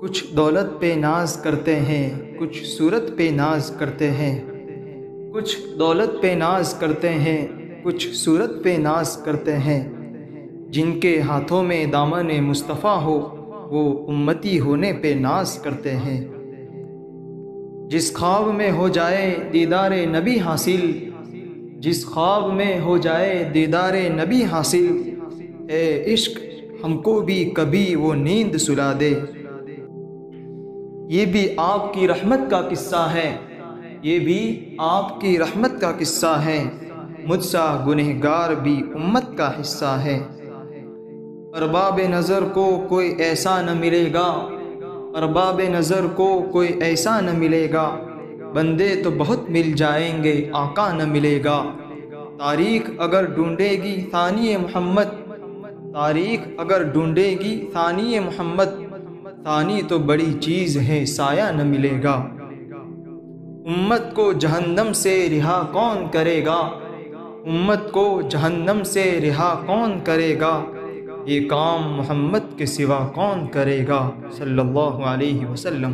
کچھ دولت پہ ناز کرتے ہیں، کچھ صورت پہ ناز کرتے ہیں، کچھ دولت پہ ناز کرتے ہیں، کچھ صورت پہ ناز کرتے ہیں۔ جن کے ہاتھوں میں دامن مصطفیٰ ہو وہ امتی ہونے پہ ناز کرتے ہیں۔ جس خواب میں ہو جائے دیدار نبی حاصل، جس خواب میں ہو جائے دیدار نبی حاصل، اے عشق ہم کو بھی کبھی وہ نیند سلا دے۔ یہ بھی آپ کی رحمت کا قصہ ہے، یہ بھی آپ کی رحمت کا قصہ ہے، مجھ سا گنہگار بھی امت کا حصہ ہے۔ ارباب نظر کو کوئی ایسا نہ ملے گا، ارباب نظر کو کوئی ایسا نہ ملے گا، بندے تو بہت مل جائیں گے آقا نہ ملے گا۔ تاریخ اگر ڈھونڈے گی ثانی محمد، تاریخ اگر ڈھونڈے گی ثانی محمد، ثانی تو بڑی چیز ہے سایہ نہ ملے گا۔ امت کو جہنم سے رہا کون کرے گا، امت کو جہنم سے رہا کون کرے گا، یہ کام محمد کے سوا کون کرے گا صلی اللہ علیہ وسلم۔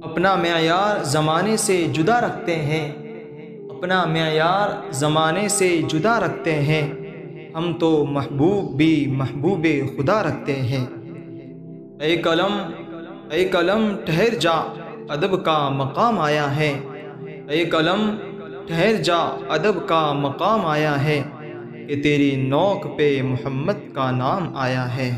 اپنا معیار زمانے سے جدا رکھتے ہیں، اپنا معیار زمانے سے جدا رکھتے ہیں، ہم تو محبوب بھی محبوب خدا رکھتے ہیں۔ اے قلم ٹھہر جا ادب کا مقام آیا ہے، اے قلم ٹھہر جا ادب کا مقام آیا ہے، کہ تیری نوک پہ محمد کا نام آیا ہے۔